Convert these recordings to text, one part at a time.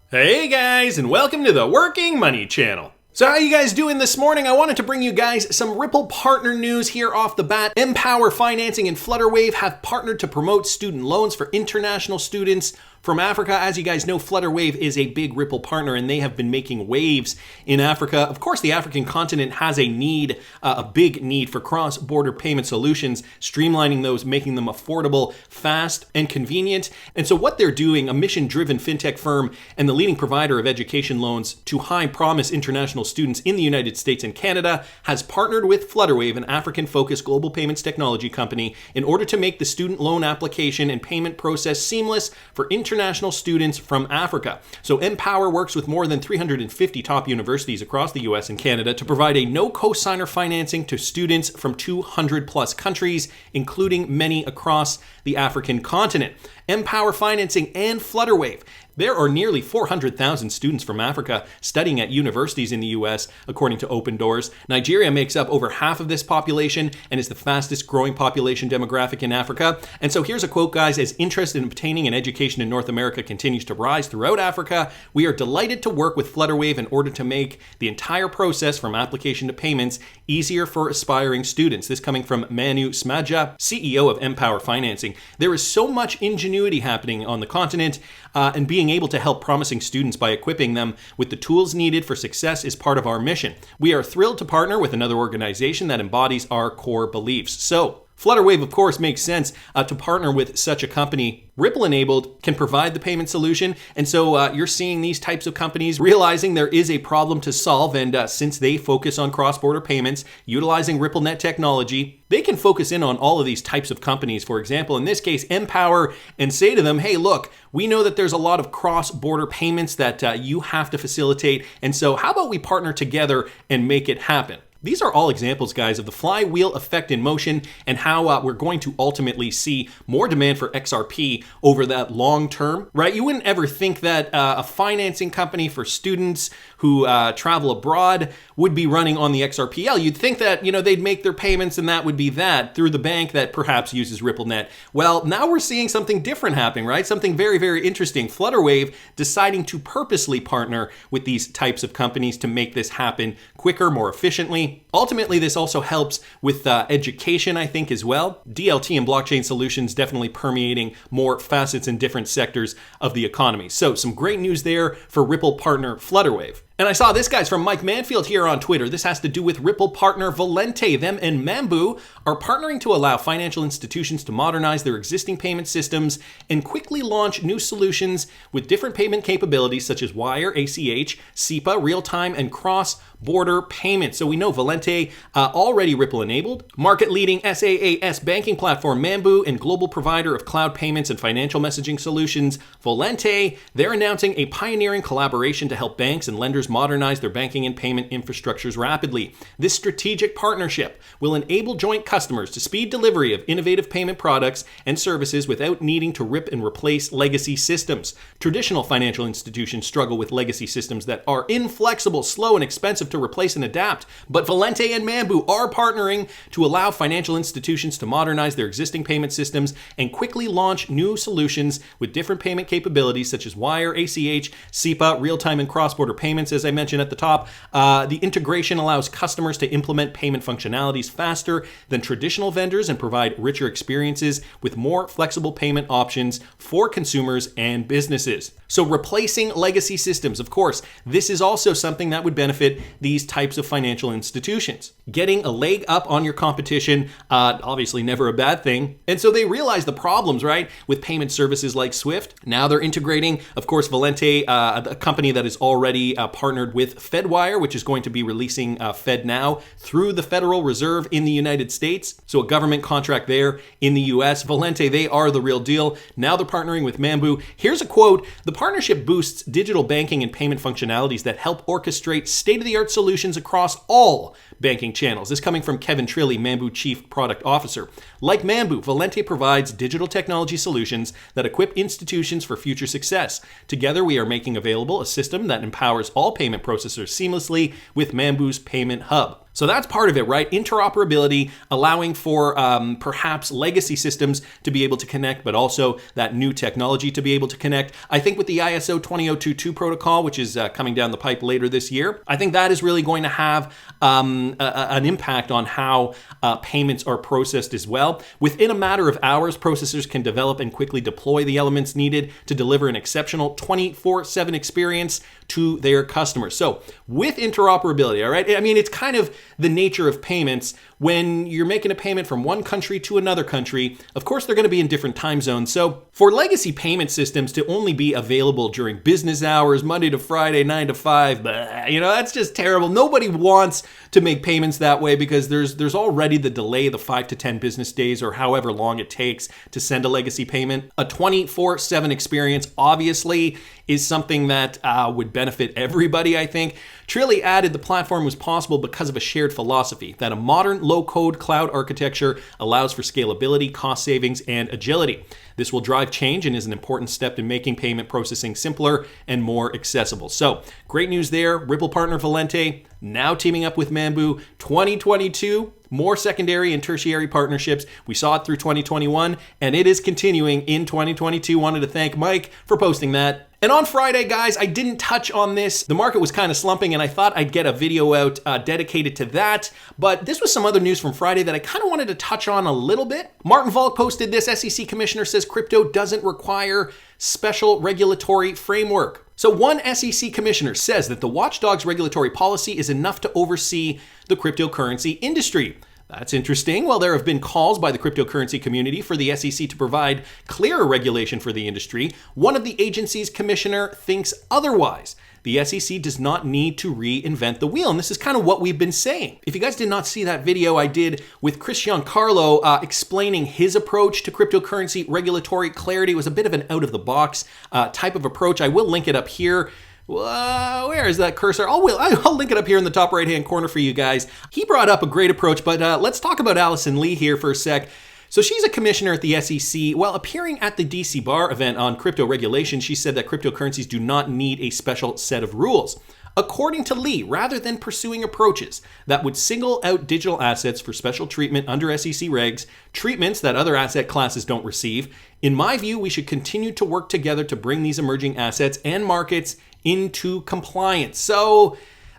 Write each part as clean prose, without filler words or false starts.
Hey guys, and welcome to the Working Money Channel. So how you guys doing this morning? I wanted to bring you guys some Ripple partner news here off the bat. Empower Financing and Flutterwave have partnered to promote student loans for international students from Africa. As you guys know, Flutterwave is a big Ripple partner and they have been making waves in Africa. Of course, the African continent has a need, a big need for cross-border payment solutions, streamlining those, making them affordable, fast, and convenient. And so what they're doing, a mission-driven fintech firm and the leading provider of education loans to high-promise international students in the United States and Canada, has partnered with Flutterwave, an African-focused global payments technology company, in order to make the student loan application and payment process seamless for international students from Africa. So Empower works with more than 350 top universities across the US and Canada to provide a no cosigner financing to students from 200 plus countries, including many across the African continent. Empower Financing and Flutterwave. There are nearly 400,000 students from Africa studying at universities in the US, according to Open Doors. Nigeria makes up over half of this population and is the fastest growing population demographic in Africa. And so here's a quote, guys: as interest in obtaining an education in North America continues to rise throughout Africa, we are delighted to work with Flutterwave in order to make the entire process from application to payments easier for aspiring students. This coming from Manu Smadja, CEO of Empower Financing. There is so much ingenuity happening on the continent, and being able to help promising students by equipping them with the tools needed for success is part of our mission. We are thrilled to partner with another organization that embodies our core beliefs. So, Flutterwave, of course, makes sense to partner with such a company. Ripple-enabled can provide the payment solution, and so you're seeing these types of companies realizing there is a problem to solve, and since they focus on cross-border payments, utilizing RippleNet technology, they can focus in on all of these types of companies. For example, in this case, Empower, and say to them, hey, look, we know that there's a lot of cross-border payments that you have to facilitate, and so how about we partner together and make it happen? These are all examples, guys, of the flywheel effect in motion and how we're going to ultimately see more demand for XRP over that long term, right? You wouldn't ever think that a financing company for students who travel abroad would be running on the XRPL. You'd think that, they'd make their payments and that would be that through the bank that perhaps uses RippleNet. Well, now we're seeing something different happening, right? Something very, very interesting. Flutterwave deciding to purposely partner with these types of companies to make this happen quicker, more efficiently. Ultimately, this also helps with education, I think, as well. DLT and blockchain solutions definitely permeating more facets in different sectors of the economy. So some great news there for Ripple partner Flutterwave. And I saw this, guys, from Mike Manfield here on Twitter. This has to do with Ripple partner Valente. Them and Mambu are partnering to allow financial institutions to modernize their existing payment systems and quickly launch new solutions with different payment capabilities such as wire, ACH, SEPA, real-time, and cross-border payments. So we know Valente already Ripple-enabled, market-leading SaaS banking platform Mambu, and global provider of cloud payments and financial messaging solutions Valente. They're announcing a pioneering collaboration to help banks and lenders modernize their banking and payment infrastructures rapidly. This strategic partnership will enable joint customers to speed delivery of innovative payment products and services without needing to rip and replace legacy systems. Traditional financial institutions struggle with legacy systems that are inflexible, slow, and expensive to replace and adapt. But Valente and Mambu are partnering to allow financial institutions to modernize their existing payment systems and quickly launch new solutions with different payment capabilities such as wire, ACH, SEPA, real-time, and cross-border payments. As I mentioned at the top, the integration allows customers to implement payment functionalities faster than traditional vendors and provide richer experiences with more flexible payment options for consumers and businesses. So replacing legacy systems, of course, this is also something that would benefit these types of financial institutions. Getting a leg up on your competition, obviously never a bad thing. And so they realize the problems, right, with payment services like Swift. Now they're integrating, of course, Valente, a company that is already partnered with Fedwire, which is going to be releasing FedNow through the Federal Reserve in the United States. So a government contract there in the US. Valente, they are the real deal. Now they're partnering with Mambu. Here's a quote: the partnership boosts digital banking and payment functionalities that help orchestrate state-of-the-art solutions across all banking channels. This coming from Kevin Trilly, Mambu Chief Product Officer. Like Mambu, Valente provides digital technology solutions that equip institutions for future success. Together, we are making available a system that empowers all payment processors seamlessly with Mambu's Payment Hub. So that's part of it, right? Interoperability, allowing for perhaps legacy systems to be able to connect, but also that new technology to be able to connect. I think with the ISO 20022 protocol, which is coming down the pipe later this year, I think that is really going to have an impact on how payments are processed as well. Within a matter of hours, processors can develop and quickly deploy the elements needed to deliver an exceptional 24/7 experience to their customers. So with interoperability, all right, I mean, it's kind of the nature of payments. When you're making a payment from one country to another country, of course, they're going to be in different time zones. So for legacy payment systems to only be available during business hours, Monday to Friday, 9 to 5, that's just terrible. Nobody wants to make payments that way because there's already the delay, the 5 to 10 business days or however long it takes to send a legacy payment. A 24/7 experience obviously is something that would benefit everybody, I think. Trilly added the platform was possible because of a shared philosophy that a modern low-code cloud architecture allows for scalability, cost savings, and agility. This will drive change and is an important step in making payment processing simpler and more accessible. So great news there. Ripple partner Valente now teaming up with Mambu. 2022, more secondary and tertiary partnerships. We saw it through 2021 and it is continuing in 2022. Wanted to thank Mike for posting that. And on Friday, guys, I didn't touch on this. The market was kind of slumping and I thought I'd get a video out dedicated to that. But this was some other news from Friday that I kind of wanted to touch on a little bit. Martin Volk posted this. SEC commissioner says crypto doesn't require special regulatory framework. So one SEC commissioner says that the watchdog's regulatory policy is enough to oversee the cryptocurrency industry. That's interesting. Well, there have been calls by the cryptocurrency community for the SEC to provide clearer regulation for the industry. One of the agency's commissioner thinks otherwise. The SEC does not need to reinvent the wheel. And this is kind of what we've been saying. If you guys did not see that video I did with Chris Giancarlo explaining his approach to cryptocurrency regulatory clarity, it was a bit of an out-of-the-box type of approach. I will link it up here. Where is that cursor? I'll link it up here in the top right-hand corner for you guys. He brought up a great approach, but let's talk about Allison Lee here for a sec. So she's a commissioner at the SEC. While appearing at the DC Bar event on crypto regulation, she said that cryptocurrencies do not need a special set of rules. According to Lee, rather than pursuing approaches that would single out digital assets for special treatment under SEC regs, treatments that other asset classes don't receive, in my view, we should continue to work together to bring these emerging assets and markets into compliance. So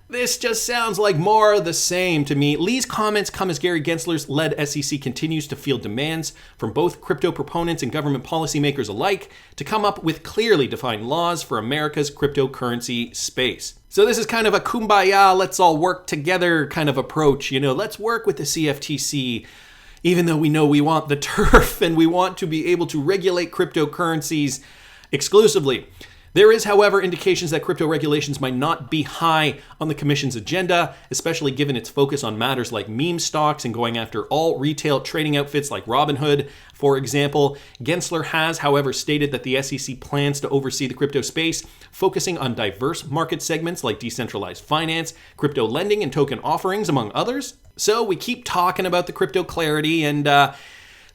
this just sounds like more of the same to me. Lee's comments come as Gary Gensler's led SEC continues to field demands from both crypto proponents and government policymakers alike to come up with clearly defined laws for America's cryptocurrency space. So this is kind of a kumbaya, let's all work together kind of approach. Let's work with the CFTC, even though we know we want the turf and we want to be able to regulate cryptocurrencies exclusively. There is, however, indications that crypto regulations might not be high on the Commission's agenda, especially given its focus on matters like meme stocks and going after all retail trading outfits like Robinhood, for example. Gensler has, however, stated that the SEC plans to oversee the crypto space, focusing on diverse market segments like decentralized finance, crypto lending, and token offerings, among others. So we keep talking about the crypto clarity and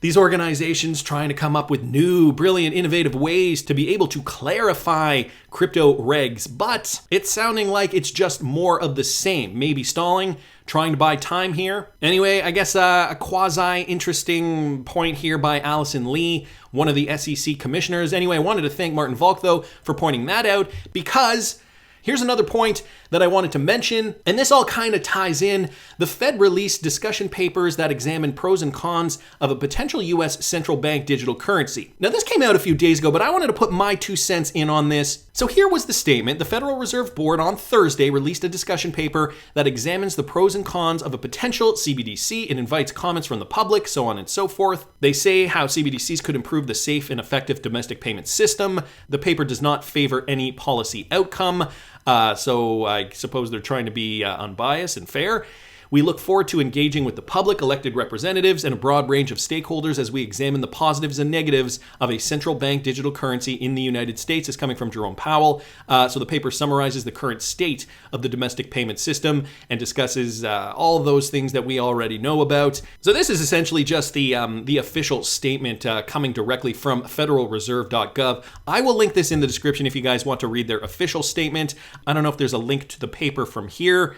these organizations trying to come up with new, brilliant, innovative ways to be able to clarify crypto regs, but it's sounding like it's just more of the same. Maybe stalling, trying to buy time here. Anyway, I guess a quasi-interesting point here by Allison Lee, one of the SEC commissioners. Anyway, I wanted to thank Martin Volk, though, for pointing that out because here's another point that I wanted to mention, and this all kind of ties in. The Fed released discussion papers that examine pros and cons of a potential US central bank digital currency. Now, this came out a few days ago, but I wanted to put my 2 cents in on this. So here was the statement. The Federal Reserve Board on Thursday released a discussion paper that examines the pros and cons of a potential CBDC. It invites comments from the public, so on and so forth. They say how CBDCs could improve the safe and effective domestic payment system. The paper does not favor any policy outcome. So I suppose they're trying to be unbiased and fair. We look forward to engaging with the public, elected representatives, and a broad range of stakeholders as we examine the positives and negatives of a central bank digital currency in the United States. Is coming from Jerome Powell. So the paper summarizes the current state of the domestic payment system and discusses all of those things that we already know about. So this is essentially just the official statement coming directly from federalreserve.gov. I will link this in the description if you guys want to read their official statement. I don't know if there's a link to the paper from here.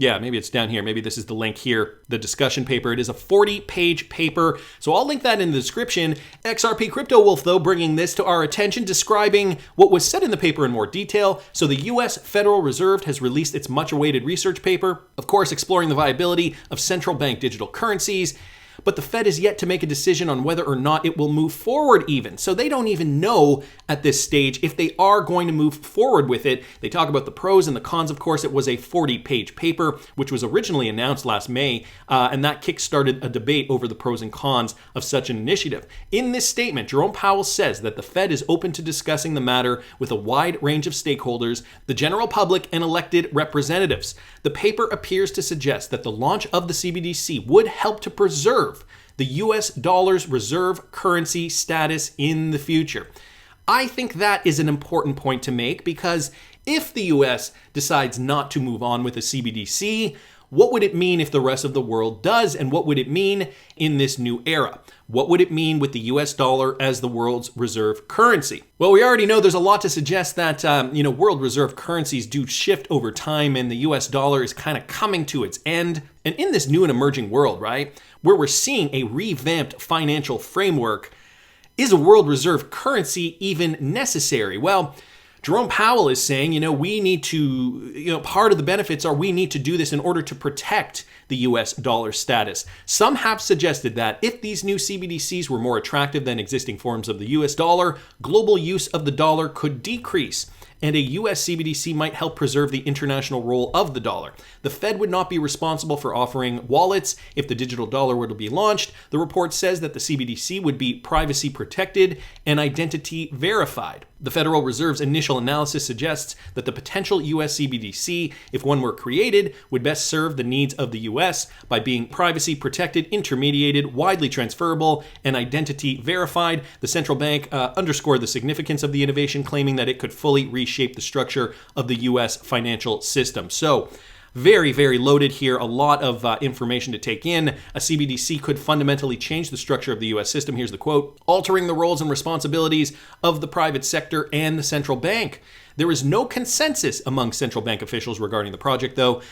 Yeah, maybe it's down here. Maybe this is the link here, the discussion paper. It is a 40-page paper, so I'll link that in the description. XRP Crypto Wolf, though, bringing this to our attention, describing what was said in the paper in more detail. So the U.S. Federal Reserve has released its much-awaited research paper, of course, exploring the viability of central bank digital currencies. But the Fed is yet to make a decision on whether or not it will move forward even. So they don't even know at this stage if they are going to move forward with it. They talk about the pros and the cons. Of course, it was a 40-page paper, which was originally announced last May, and that kickstarted a debate over the pros and cons of such an initiative. In this statement, Jerome Powell says that the Fed is open to discussing the matter with a wide range of stakeholders, the general public, and elected representatives. The paper appears to suggest that the launch of the CBDC would help to preserve the US dollar's reserve currency status in the future. I think that is an important point to make, because if the US decides not to move on with a CBDC, what would it mean if the rest of the world does? And what would it mean in this new era? What would it mean with the US dollar as the world's reserve currency? Well, we already know there's a lot to suggest that, world reserve currencies do shift over time, and the US dollar is kind of coming to its end. And in this new and emerging world, right, where we're seeing a revamped financial framework, is a world reserve currency even necessary? Well, Jerome Powell is saying, we need to, part of the benefits are we need to do this in order to protect the US dollar status. Some have suggested that if these new CBDCs were more attractive than existing forms of the US dollar, global use of the dollar could decrease, and a US CBDC might help preserve the international role of the dollar. The Fed would not be responsible for offering wallets if the digital dollar were to be launched. The report says that the CBDC would be privacy protected and identity verified. The Federal Reserve's initial analysis suggests that the potential US CBDC, if one were created, would best serve the needs of the US by being privacy protected, intermediated, widely transferable, and identity verified. The central bank underscored the significance of the innovation, claiming that it could fully reshape the structure of the US financial system. So, very, very loaded here. A lot of information to take in. A CBDC could fundamentally change the structure of the U.S. system. Here's the quote: altering the roles and responsibilities of the private sector and the central bank. There is no consensus among central bank officials regarding the project, though.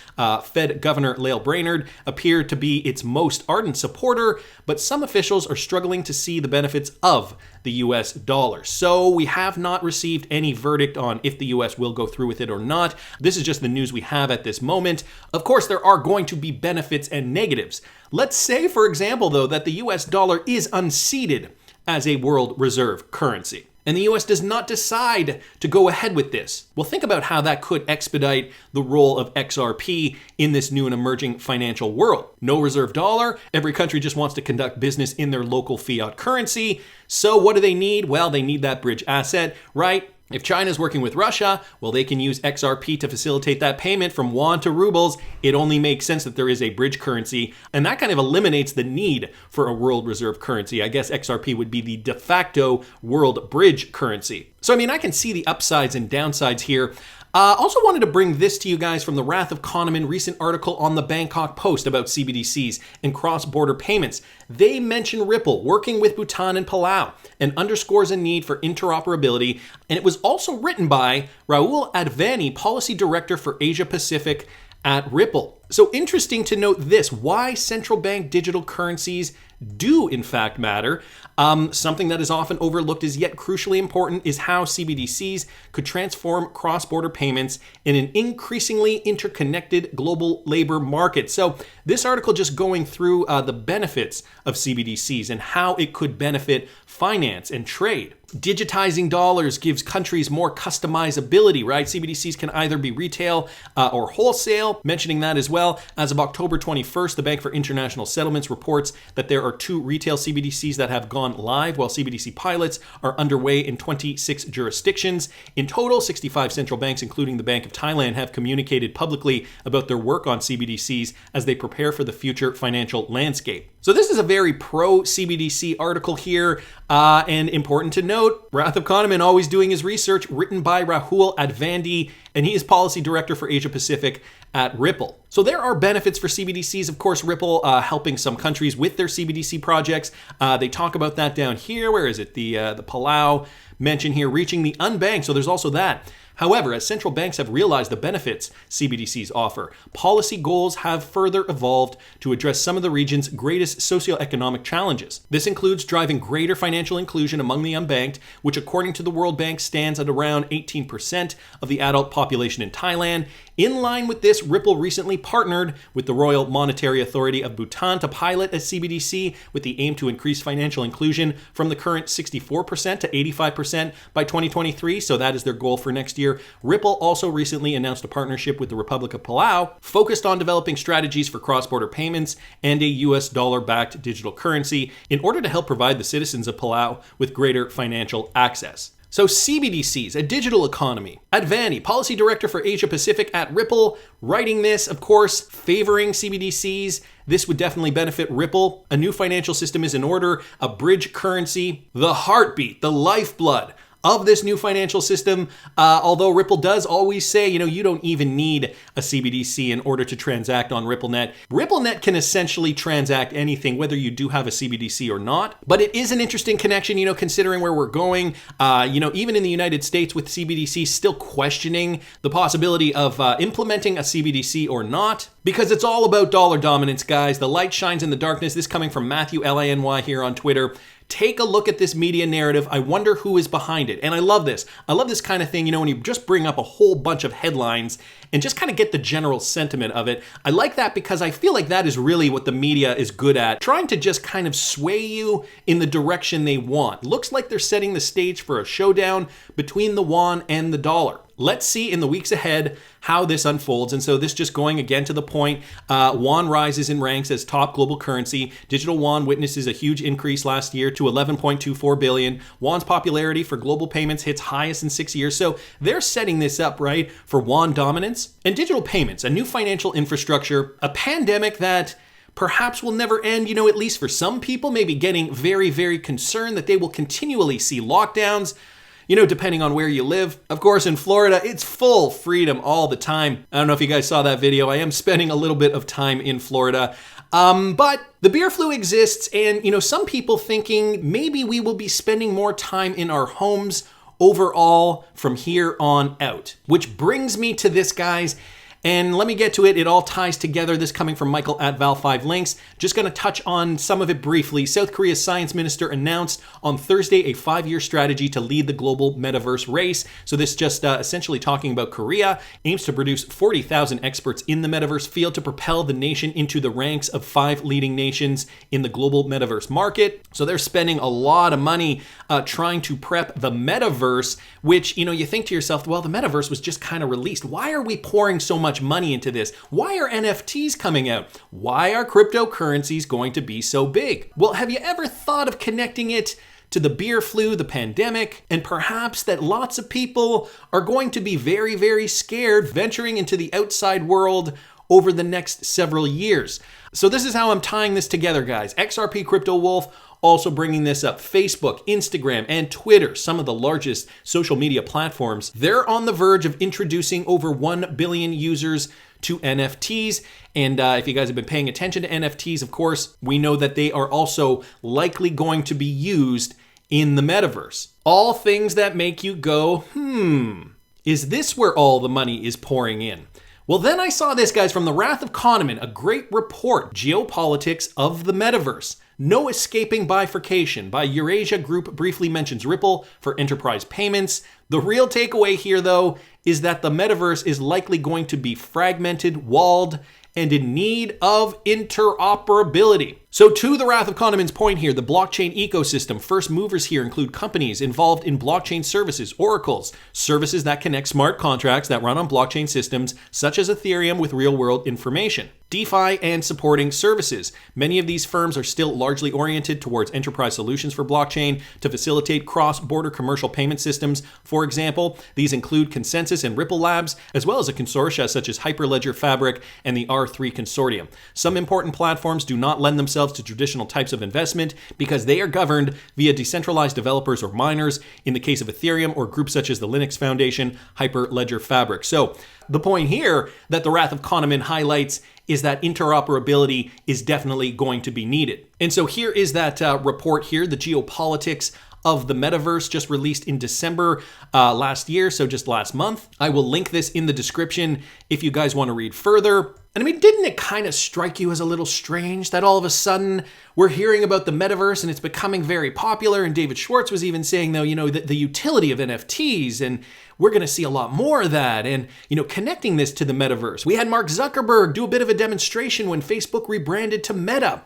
Fed Governor Lael Brainerd appeared to be its most ardent supporter, but some officials are struggling to see the benefits of the US dollar. So we have not received any verdict on if the US will go through with it or not. This is just the news we have at this moment. Of course, there are going to be benefits and negatives. Let's say, for example, though, that the US dollar is unseated as a world reserve currency, and the US does not decide to go ahead with this. Well, think about how that could expedite the role of XRP in this new and emerging financial world. No reserve dollar. Every country just wants to conduct business in their local fiat currency. So what do they need? Well, they need that bridge asset, right? If China's working with Russia, well, they can use XRP to facilitate that payment from yuan to rubles. It only makes sense that there is a bridge currency, and that kind of eliminates the need for a world reserve currency. I guess XRP would be the de facto world bridge currency. So, I can see the upsides and downsides here. Also wanted to bring this to you guys from the Wrath of Kahneman recent article on the Bangkok Post about CBDCs and cross-border payments. They mention Ripple working with Bhutan and Palau and underscores a need for interoperability. And it was also written by Rahul Advani, Policy Director for Asia Pacific at Ripple. So interesting to note this, why central bank digital currencies do in fact matter. Something that is often overlooked is yet crucially important is how CBDCs could transform cross-border payments in an increasingly interconnected global labor market. So this article just going through the benefits of CBDCs and how it could benefit finance and trade. Digitizing dollars gives countries more customizability, right? CBDCs can either be retail or wholesale. Mentioning that as well, as of October 21st, the Bank for International Settlements reports that there are 2 retail CBDCs that have gone live, while CBDC pilots are underway in 26 jurisdictions. In total, 65 central banks, including the Bank of Thailand, have communicated publicly about their work on CBDCs as they prepare for the future financial landscape. So this is a very pro-CBDC article here, and important to note, Wrath of Kahneman always doing his research, written by Rahul Advani, and he is Policy Director for Asia Pacific at Ripple. So there are benefits for CBDCs. Of course, Ripple helping some countries with their CBDC projects. They talk about that down here. Where is it? The Palau mention here, reaching the unbanked. So there's also that. However, as central banks have realized the benefits CBDCs offer, policy goals have further evolved to address some of the region's greatest socioeconomic challenges. This includes driving greater financial inclusion among the unbanked, which according to the World Bank stands at around 18% of the adult population in Thailand. In line with this, Ripple recently partnered with the Royal Monetary Authority of Bhutan to pilot a CBDC with the aim to increase financial inclusion from the current 64% to 85% by 2023. So that is their goal for next year. Ripple also recently announced a partnership with the Republic of Palau focused on developing strategies for cross-border payments and a US dollar-backed digital currency in order to help provide the citizens of Palau with greater financial access. So CBDCs, a digital economy. Advani, policy director for Asia Pacific at Ripple, writing this, of course, favoring CBDCs. This would definitely benefit Ripple. A new financial system is in order, a bridge currency, the heartbeat, the lifeblood of this new financial system. Although Ripple does always say, you don't even need a CBDC in order to transact on RippleNet. RippleNet can essentially transact anything, whether you do have a CBDC or not. But it is an interesting connection, considering where we're going. Even in the United States with CBDC still questioning the possibility of implementing a CBDC or not, because it's all about dollar dominance, guys. The light shines in the darkness. This coming from Matthew Lany here on Twitter. Take a look at this media narrative. I wonder who is behind it. And I love this. I love this kind of thing, when you just bring up a whole bunch of headlines and just kind of get the general sentiment of it. I like that because I feel like that is really what the media is good at, trying to just kind of sway you in the direction they want. Looks like they're setting the stage for a showdown between the yuan and the dollar. Let's see in the weeks ahead how this unfolds. And so this just going again to the point, yuan rises in ranks as top global currency. Digital yuan witnesses a huge increase last year to 11.24 billion. Yuan's popularity for global payments hits highest in 6 years. So they're setting this up, right, for yuan dominance. And digital payments, a new financial infrastructure, a pandemic that perhaps will never end, at least for some people, maybe getting very, very concerned that they will continually see lockdowns, depending on where you live. Of course, in Florida, it's full freedom all the time. I don't know if you guys saw that video. I am spending a little bit of time in Florida. But the beer flu exists, and, some people thinking maybe we will be spending more time in our homes overall from here on out. Which brings me to this, guys. And let me get to it. It all ties together. This coming from Michael at Val5Links. Just going to touch on some of it briefly. South Korea's science minister announced on Thursday a 5-year strategy to lead the global metaverse race. So this just essentially talking about Korea, aims to produce 40,000 experts in the metaverse field to propel the nation into the ranks of 5 leading nations in the global metaverse market. So they're spending a lot of money trying to prep the metaverse, which, you think to yourself, well, the metaverse was just kind of released. Why are we pouring so much money into this? Why are NFTs coming out? Why are cryptocurrencies going to be so big? Well, have you ever thought of connecting it to the beer flu, the pandemic, and perhaps that lots of people are going to be very, very scared venturing into the outside world over the next several years? So this is how I'm tying this together, guys. XRP Crypto Wolf also bringing this up. Facebook, Instagram, and Twitter, some of the largest social media platforms, they're on the verge of introducing over 1 billion users to NFTs. And if you guys have been paying attention to NFTs, of course, we know that they are also likely going to be used in the metaverse. All things that make you go, is this where all the money is pouring in? Well, then I saw this, guys, from the Wrath of Kahneman, a great report, Geopolitics of the Metaverse. No Escaping Bifurcation by Eurasia Group briefly mentions Ripple for enterprise payments. The real takeaway here, though, is that the metaverse is likely going to be fragmented, walled, and in need of interoperability. So to the Wrath of Kahneman's point here, the blockchain ecosystem, first movers here include companies involved in blockchain services, oracles, services that connect smart contracts that run on blockchain systems, such as Ethereum with real-world information. DeFi and supporting services. Many of these firms are still largely oriented towards enterprise solutions for blockchain to facilitate cross-border commercial payment systems. For example, these include Consensus and Ripple Labs, as well as a consortia such as Hyperledger Fabric and the R3 Consortium. Some important platforms do not lend themselves to traditional types of investment because they are governed via decentralized developers or miners, in the case of Ethereum or groups such as the Linux Foundation, Hyperledger Fabric. So the point here that the Wrath of Kahneman highlights is that interoperability is definitely going to be needed. And so here is that report here, the Geopolitics of the Metaverse, just released in December last year, so just last month. I will link this in the description if you guys want to read further. And I mean, didn't it kind of strike you as a little strange that all of a sudden we're hearing about the Metaverse and it's becoming very popular? And David Schwartz was even saying, though, the utility of NFTs, and we're going to see a lot more of that. And, connecting this to the Metaverse. We had Mark Zuckerberg do a bit of a demonstration when Facebook rebranded to Meta.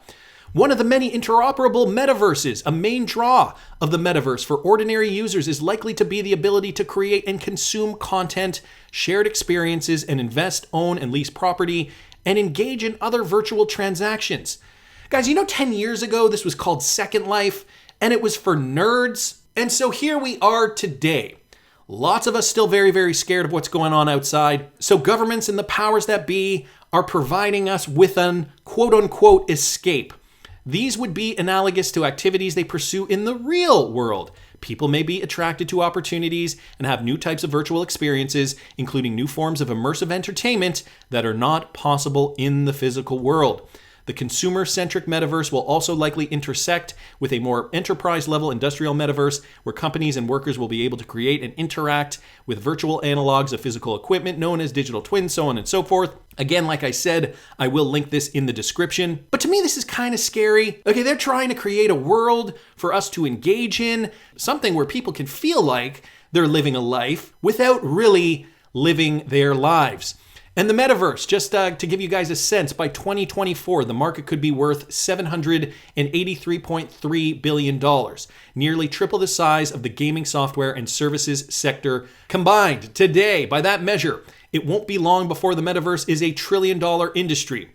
One of the many interoperable metaverses, a main draw of the metaverse for ordinary users is likely to be the ability to create and consume content, shared experiences, and invest, own, and lease property, and engage in other virtual transactions. Guys, 10 years ago, this was called Second Life, and it was for nerds. And so here we are today. Lots of us still very, very scared of what's going on outside. So governments and the powers that be are providing us with an quote-unquote escape. These would be analogous to activities they pursue in the real world. People may be attracted to opportunities and have new types of virtual experiences, including new forms of immersive entertainment that are not possible in the physical world. The consumer-centric metaverse will also likely intersect with a more enterprise-level industrial metaverse where companies and workers will be able to create and interact with virtual analogs of physical equipment known as digital twins, so on and so forth. Again, like I said, I will link this in the description. But to me, this is kind of scary. Okay, they're trying to create a world for us to engage in, something where people can feel like they're living a life without really living their lives. And the metaverse, just to give you guys a sense, by 2024, the market could be worth $783.3 billion, nearly triple the size of the gaming software and services sector combined. Today, by that measure, it won't be long before the metaverse is a $1 trillion industry.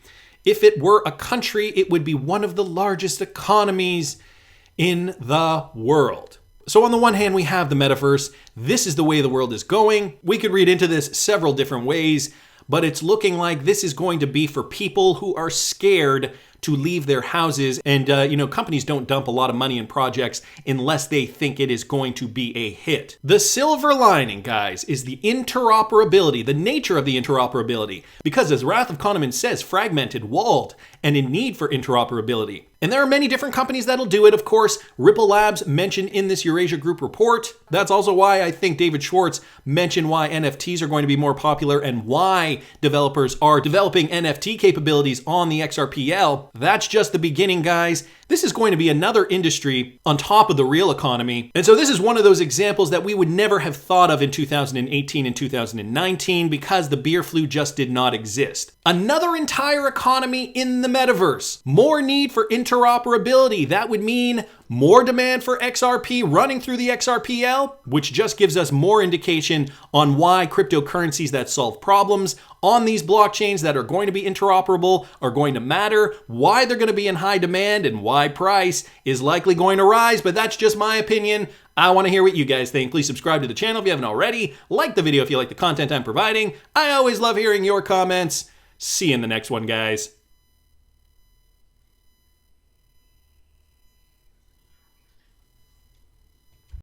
If it were a country, it would be one of the largest economies in the world. So on the one hand, we have the metaverse. This is the way the world is going. We could read into this several different ways, but it's looking like this is going to be for people who are scared to leave their houses. And, companies don't dump a lot of money in projects unless they think it is going to be a hit. The silver lining, guys, is the interoperability, the nature of the interoperability. Because as Wrath of Kahneman says, fragmented, walled, and in need for interoperability. And there are many different companies that'll do it, of course. Ripple Labs mentioned in this Eurasia Group report. That's also why I think David Schwartz mentioned why NFTs are going to be more popular and why developers are developing NFT capabilities on the XRPL. That's just the beginning, guys. This is going to be another industry on top of the real economy. And so this is one of those examples that we would never have thought of in 2018 and 2019 because the beer flu just did not exist. Another entire economy in the metaverse. More need for interoperability. That would mean more demand for XRP running through the XRPL, which just gives us more indication on why cryptocurrencies that solve problems on these blockchains that are going to be interoperable are going to matter, why they're going to be in high demand, and why price is likely going to rise. But that's just my opinion. I want to hear what you guys think. Please subscribe to the channel if you haven't already. Like the video if you like the content I'm providing. I always love hearing your comments. See you in the next one, guys.